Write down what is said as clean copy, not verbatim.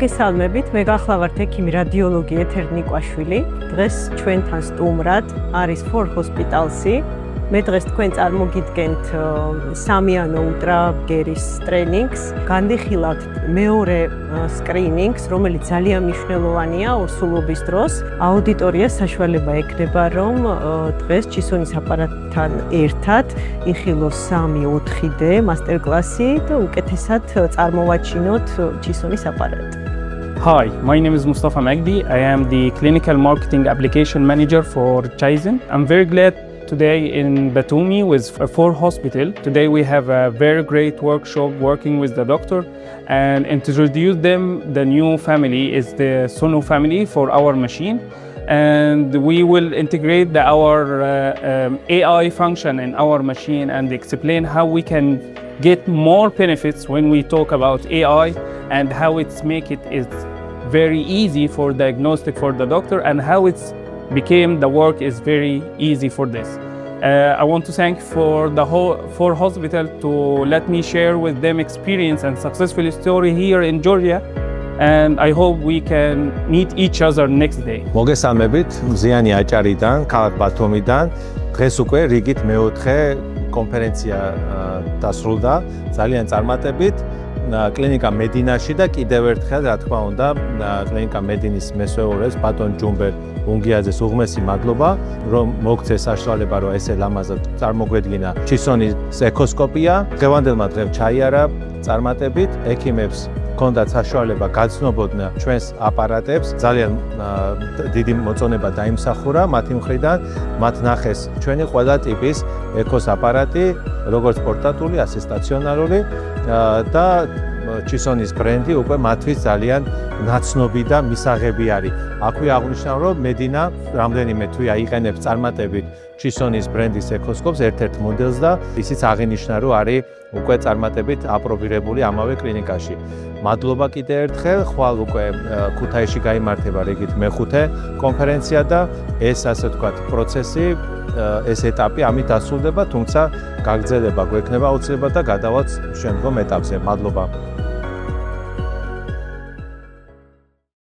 მოგესალმებით, მე გახლავართ ექიმი რადიოლოგი ეთერ ნიკვაშვილი. დღეს ჩვენთან სტუმრად არის Four Hospitalsი. მე დღეს თქვენ წარმოგიდგენთ სამიანო ულტრაბგერის ტრენინგს. განვიხილავთ მეორე სკრინინგს, რომელიც ძალიან მნიშვნელოვანია ორსულობის დროს. აუდიტორიას საშუალება ექნება, რომ დღეს ჩისონის აპარატთან ერთად იხილოს 3-4D მასტერკლასი და უკეთესად წარმოვაჩინოთ ჩისონის apparat. Hi, my name is Mustafa Magdi. I am the Clinical Marketing Application Manager for Chizen. I'm very glad today in Batumi with Four Hospital. Today we have a very great workshop working with the doctor and introduce them. The new family is the Sono family for our machine. And we will integrate our AI function in our machine and explain how we can get more benefits when we talk about AI and how it's make it is very easy for diagnostic for the doctor and how it's became the work is very easy for this. I want to thank for the whole Four Hospital to let me share with them experience and successful story here in Georgia. And I hope we can meet each other next day. მოგესალმებით, მზიანი აჭარიდან, ქალაქ ბათუმიდან. დღეს უკვე რიგით მეოთხე კონფერენცია დასრულდა, ძალიან წარმატებით. კლინიკა მედინაში და კიდევ ერთხელ, რა თქმა უნდა, კლინიკა მედინის მესვეურეს ბატონ ჯუმბერ უნგიაძეს უღმესი მადლობა, რომ მოგცეს საშუალება, რომ ესე ლამაზად წარმოგვედგინა ჩისონის ეკოსკოპია. დღევანდელმა დღემ ჩაიარა წარმატებით, ექიმებს ჰქონდათ საშუალება გაცნობოდნენ ჩვენს აპარატებს. ძალიან დიდი მოწონება დაიმსახურა მათი მხრიდან. მათ ნახეს ჩვენი ყველა ტიპის ეკოს აპარატი, როგორც პორტატული, ასე სტაციონარული და ჩისონის ბრენდი უკვე მათთვის ძალიან ნაცნობი და მისაღები არის. აქვე აღნიშნავ, რომ მედინა რამდენიმე თვეა იყენებს წარმატებით ჩისონის ბრენდის ეკოსკოპს ერთ-ერთ მოდელს და ისიც აღინიშნა, რომ არის უკვე წარმატებით აპრობირებული ამავე კლინიკაში. მადლობა კიდევ ერთხელ, ხვალ უკვე ქუთაისში გაიმართება რიგით მეხუთე კონფერენცია და ეს ასე ვთქვათ პროცესი, ეს ეტაპი ამით დასრულდება, თუმცა გაგრძელება გვექნება აუცილებლად და გადავალთ შემდგომ ეტაპზე. მადლობა.